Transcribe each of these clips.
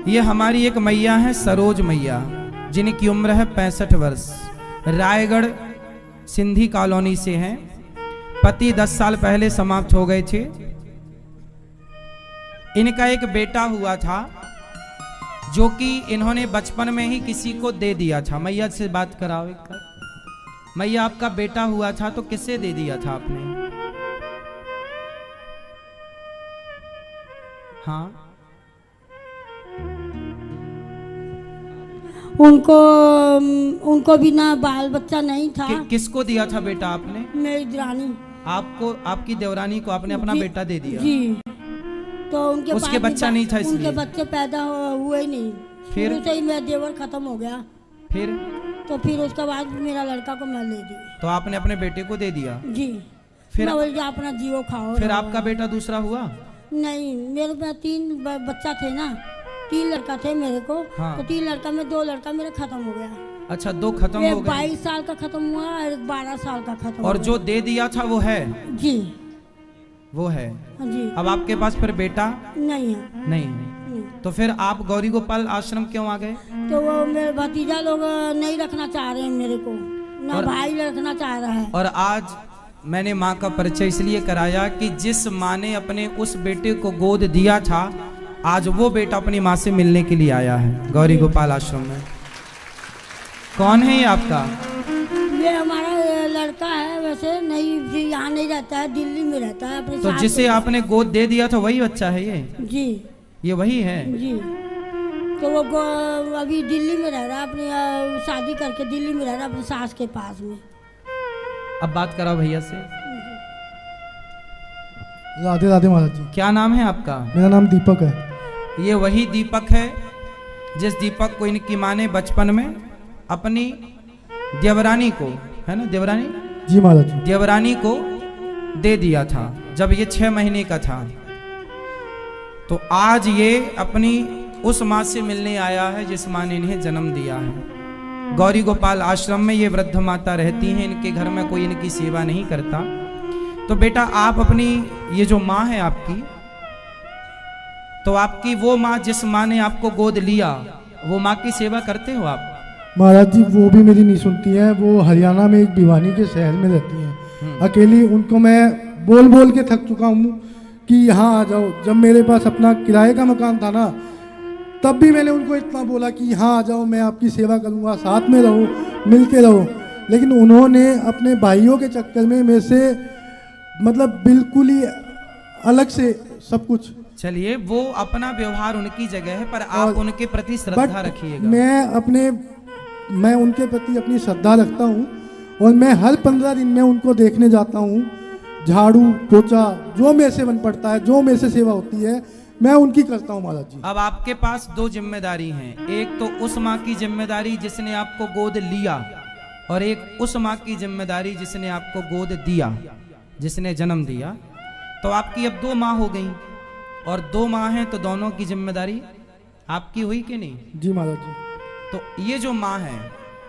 ये हमारी एक मैया है सरोज मैया, जिनकी उम्र है 65 वर्ष। रायगढ़ सिंधी कॉलोनी से हैं। पति 10 साल पहले समाप्त हो गए थे। इनका एक बेटा हुआ था जो कि इन्होंने बचपन में ही किसी को दे दिया था। मैया से बात कराओ एक बार। मैया, आपका बेटा हुआ था तो किससे दे दिया था आपने? हाँ, उनको भी ना बाल बच्चा नहीं था। किसको दिया था बेटा आपने? मेरी देवरानी। आपको, आपकी देवरानी को आपने अपना बेटा दे दिया? जी। तो उसके बच्चा नहीं था इसलिए? उनके बच्चे पैदा हुए ही नहीं। फिर से ही मेरा देवर खत्म हो गया। फिर उसके बाद मेरा लड़का को मैं ले दी। तो आपने अपने बेटे को दे दिया? जी। फिर अपना जियो खाओ। फिर आपका बेटा दूसरा हुआ? नहीं, मेरे पास 3 बच्चा थे ना, 3 लड़का थे मेरे को। हाँ। तो 3 लड़का में 2 लड़का मेरा खत्म हो गया। अच्छा, 2 खत्म हो गए। 22 साल का खत्म हुआ और 12 साल का खत्म। और जो दे दिया था वो है? जी, वो है। जी। अब आपके पास फिर बेटा नहीं है? नहीं। तो फिर आप गौरी गोपाल आश्रम क्यों आ गए? तो वो मेरे भतीजा लोग नहीं रखना चाह रहे हैं मेरे को, ना भाई रखना चाह रहा है। और आज मैंने माँ का परिचय इसलिए कराया कि जिस माँ ने अपने उस बेटे को गोद दिया था, आज वो बेटा अपनी माँ से मिलने के लिए आया है गौरी गोपाल आश्रम में। कौन है ये आपका? ये हमारा लड़का है, वैसे नहीं, यहाँ नहीं रहता है, दिल्ली में रहता है अपने। तो जिसे आपने गोद दे दिया था वही बच्चा है ये? जी। ये वही है? जी। तो वो अभी दिल्ली में रह रहा है, अपनी शादी करके दिल्ली में रह रहा है अपनी सास के पास में। अब बात कराओ भैया से। राधे राधे महाराज जी। क्या नाम है आपका? मेरा नाम दीपक है। ये वही दीपक है जिस दीपक को इनकी माँ ने बचपन में अपनी देवरानी को, है ना देवरानी? जी महाराज जी। देवरानी को दे दिया था जब ये 6 महीने का था। तो आज ये अपनी उस माँ से मिलने आया है जिस माँ ने इन्हें जन्म दिया है। गौरी गोपाल आश्रम में ये वृद्ध माता रहती हैं। इनके घर में कोई इनकी सेवा नहीं करता। तो बेटा, आप अपनी ये जो माँ है आपकी, तो आपकी वो माँ जिस माँ ने आपको गोद लिया, वो माँ की सेवा करते हो आप? महाराज जी, वो भी मेरी नहीं सुनती है। वो हरियाणा में एक भिवानी के शहर में रहती हैं अकेली। उनको मैं बोल बोल के थक चुका हूँ कि यहाँ आ जाओ। जब मेरे पास अपना किराए का मकान था ना, तब भी मैंने उनको इतना बोला कि यहाँ आ जाओ, मैं आपकी सेवा करूँगा, साथ में रहो, मिलके रहो। लेकिन उन्होंने अपने भाइयों के चक्कर में मेरे से मतलब बिल्कुल ही अलग से सब कुछ। चलिए, वो अपना व्यवहार उनकी जगह है, पर आप उनके प्रति श्रद्धा रखिएगा। मैं उनके प्रति अपनी श्रद्धा रखता हूँ और मैं हर 15 दिन में उनको देखने जाता हूँ। झाड़ू पोछा जो मेरे से बन पड़ता है, जो मेरे से सेवा होती है, मैं उनकी करता हूँ महाराज जी। अब आपके पास 2 जिम्मेदारी हैं। एक तो उस माँ की जिम्मेदारी जिसने आपको गोद लिया, और एक उस माँ की जिम्मेदारी जिसने आपको गोद दिया, जिसने जन्म दिया। तो आपकी अब 2 माँ हो गई, और 2 माँ हैं तो दोनों की जिम्मेदारी आपकी हुई कि नहीं? जी महाराज जी। तो ये जो माँ है,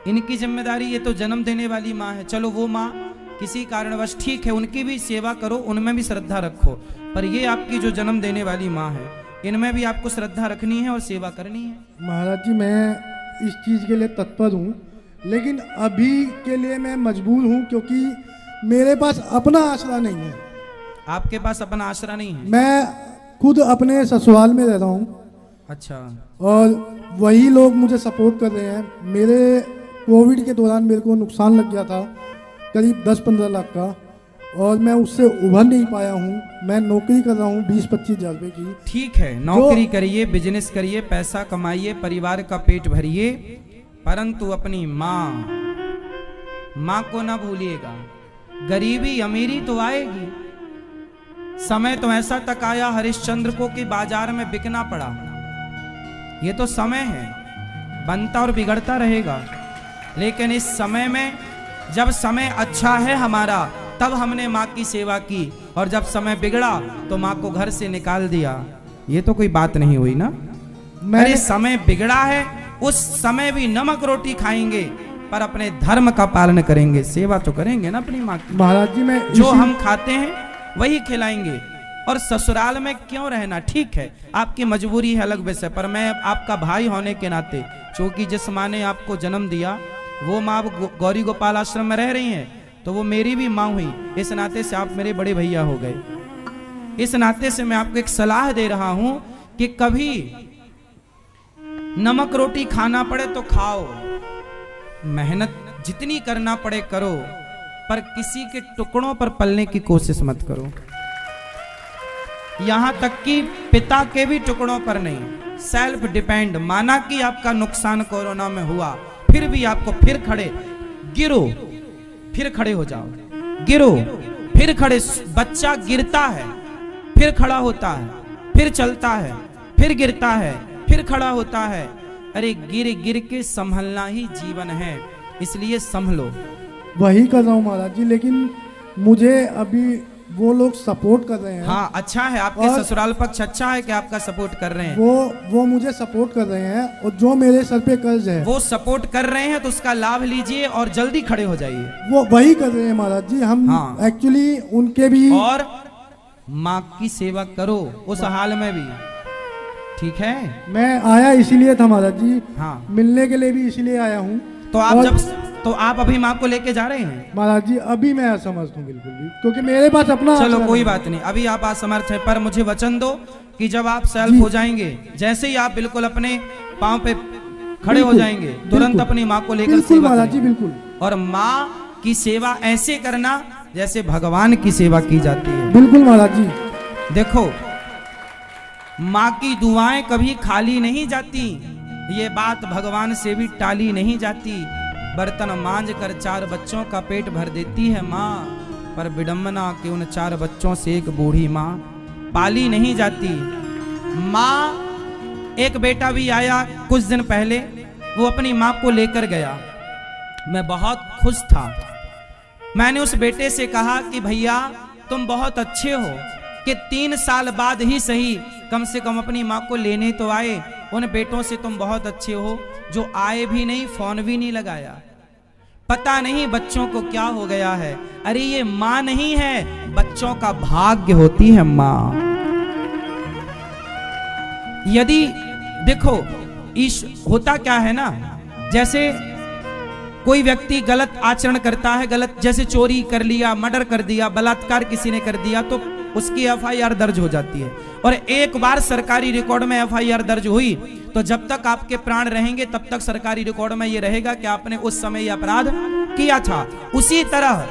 इनकी जिम्मेदारी, ये तो जन्म देने वाली माँ है। चलो, वो माँ किसी कारणवश ठीक है, उनकी भी सेवा करो, उनमें भी श्रद्धा रखो। पर ये आपकी जो जन्म देने वाली माँ है, इनमें भी आपको श्रद्धा रखनी है और सेवा करनी है। महाराज जी, मैं इस चीज़ के लिए तत्पर हूँ, लेकिन अभी के लिए मैं मजबूर हूँ क्योंकि मेरे पास अपना आसरा नहीं है। आपके पास अपना आसरा नहीं है? मैं खुद अपने ससुराल में रह रहा हूँ। अच्छा। और वही लोग मुझे सपोर्ट कर रहे हैं। मेरे कोविड के दौरान मेरे को नुकसान लग गया था करीब 10-15 लाख का, और मैं उससे उभर नहीं पाया हूँ। मैं नौकरी कर रहा हूँ 20-25 हज़ार रुपये की। ठीक है, नौकरी करिए, बिजनेस करिए, पैसा कमाइए, परिवार का पेट भरिए, परंतु अपनी माँ को ना भूलिएगा। गरीबी अमीरी तो आएगी। समय तो ऐसा तक आया हरिश्चंद्र को कि बाजार में बिकना पड़ा। ये तो समय है, बनता और बिगड़ता रहेगा। लेकिन इस समय में, जब समय अच्छा है हमारा, तब हमने माँ की सेवा की, और जब समय बिगड़ा तो माँ को घर से निकाल दिया। ये तो कोई बात नहीं हुई ना? अरे समय बिगड़ा है, उस समय भी नमक रोटी खाएंगे, पर अपने धर्म का पालन करेंगे, सेवा तो करेंगे ना अपनी माँ की। महाराज जी, मैं जो हम खाते हैं वही खिलाएंगे। और ससुराल में क्यों रहना, ठीक है आपकी मजबूरी है अलग विषय, पर मैं आपका भाई होने के नाते, क्योंकि जिस माँ ने आपको जन्म दिया वो माँ गौरी गोपाल आश्रम में रह रही हैं, तो वो मेरी भी माँ हुई, इस नाते से आप मेरे बड़े भैया हो गए। इस नाते से मैं आपको एक सलाह दे रहा हूं कि कभी नमक रोटी खाना पड़े तो खाओ, मेहनत जितनी करना पड़े करो, पर किसी के टुकड़ों पर पलने की कोशिश मत करो, यहां तक कि पिता के भी टुकड़ों पर नहीं। सेल्फ डिपेंड, माना कि आपका नुकसान कोरोना में हुआ, फिर भी आपको फिर खड़े, गिरो फिर खड़े हो जाओ, गिरो फिर खड़े, बच्चा गिरता है फिर खड़ा होता है, फिर चलता है, फिर गिरता है, फिर खड़ा होता है। अरे गिर गिर के संभलना ही जीवन है, इसलिए संभलो। वही कर रहा हूँ महाराज जी, लेकिन मुझे अभी वो लोग सपोर्ट कर रहे हैं। हाँ अच्छा है, आपके ससुराल पक्ष अच्छा है कि आपका सपोर्ट कर रहे हैं। वो मुझे सपोर्ट कर रहे हैं, और जो मेरे सर पे कर्ज है वो सपोर्ट कर रहे हैं तो उसका लाभ लीजिए और जल्दी खड़े हो जाइए। वो वही कर रहे हैं महाराज जी, हम एक्चुअली उनके भी। और माँ की सेवा करो उस हाल में भी, ठीक है। मैं आया इसीलिए था महाराज जी, हाँ मिलने के लिए भी इसीलिए आया हूँ। तो आप अभी माँ को लेके जा रहे हैं? महाराज जी अभी मैं असमर्थ हूँ बिल्कुल भी, क्योंकि मेरे पास अपना। चलो कोई बात नहीं, अभी आप असमर्थ हैं, पर मुझे वचन दो कि जब आप सेल्फ हो जाएंगे, जैसे ही आप बिल्कुल अपने पांव पे खड़े हो जाएंगे, तुरंत अपनी माँ को लेकर सेवा महाराज जी बिल्कुल। और माँ की सेवा ऐसे करना जैसे भगवान की सेवा की जाती है। बिल्कुल महाराज जी। देखो माँ की दुआएं कभी खाली नहीं जाती, ये बात भगवान से भी टाली नहीं जाती। बर्तन मांझ कर 4 बच्चों का पेट भर देती है माँ, पर विडंबना के उन 4 बच्चों से एक बूढ़ी माँ पाली नहीं जाती। माँ, एक बेटा भी आया कुछ दिन पहले, वो अपनी माँ को लेकर गया, मैं बहुत खुश था। मैंने उस बेटे से कहा कि भैया तुम बहुत अच्छे हो कि 3 साल बाद ही सही कम से कम अपनी माँ को लेने तो आए। उन बेटों से तुम बहुत अच्छे हो जो आए भी नहीं, फोन भी नहीं लगाया। पता नहीं बच्चों को क्या हो गया है। अरे ये माँ नहीं है, बच्चों का भाग्य होती है माँ। यदि देखो होता क्या है ना, जैसे कोई व्यक्ति गलत आचरण करता है, गलत जैसे चोरी कर लिया, मर्डर कर दिया, बलात्कार किसी ने कर दिया, तो उसकी एफआईआर दर्ज हो जाती है। और एक बार सरकारी रिकॉर्ड में एफआईआर दर्ज हुई तो जब तक आपके प्राण रहेंगे तब तक सरकारी रिकॉर्ड में ये रहेगा कि आपने उस समय ये अपराध किया था। उसी तरह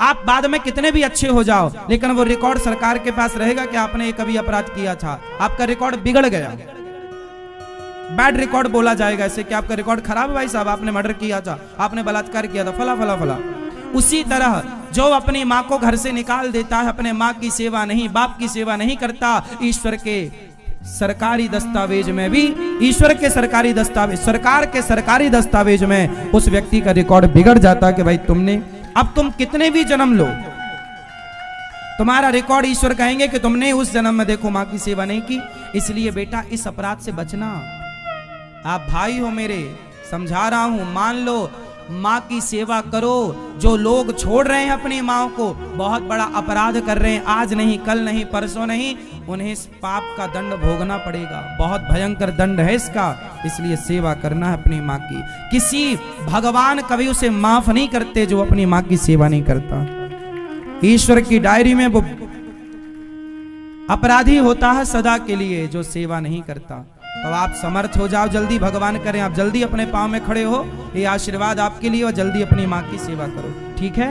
आप बाद में कितने भी अच्छे हो जाओ, लेकिन वो रिकॉर्ड सरकार के पास रहेगा कि आपने ये कभी अपराध किया था। आपका रिकॉर्ड बिगड़ गया, बैड रिकॉर्ड बोला जाएगा ऐसे कि आपका रिकॉर्ड खराब है भाई साहब, आपने मर्डर किया था, आपने बलात्कार किया था, फला फला फला। उसी तरह जो अपनी माँ को घर से निकाल देता है, अपने माँ की सेवा नहीं, बाप की सेवा नहीं करता, ईश्वर के सरकारी दस्तावेज में भी, ईश्वर के सरकारी दस्तावेज, सरकार के सरकारी दस्तावेज में उस व्यक्ति का रिकॉर्ड बिगड़ जाता कि भाई तुमने, अब तुम कितने भी जन्म लो, तुम्हारा रिकॉर्ड ईश्वर कहेंगे कि तुमने उस जन्म में देखो माँ की सेवा नहीं की। इसलिए बेटा इस अपराध से बचना। आप भाई हो मेरे, समझा रहा हूं, मान लो, माँ की सेवा करो। जो लोग छोड़ रहे हैं अपनी माँ को, बहुत बड़ा अपराध कर रहे हैं, आज नहीं, कल नहीं, परसों नहीं, उन्हें इस पाप का दंड भोगना पड़ेगा। बहुत भयंकर दंड है इसका। इसलिए सेवा करना है अपनी माँ की। किसी भगवान कभी उसे माफ नहीं करते जो अपनी माँ की सेवा नहीं करता। ईश्वर की डायरी में वो अपराधी होता है सदा के लिए जो सेवा नहीं करता। तो आप समर्थ हो जाओ, जल्दी भगवान करें, आप जल्दी अपने पांव में खड़े हो, ये आशीर्वाद आपके लिए, और जल्दी अपनी माँ की सेवा करो, ठीक है।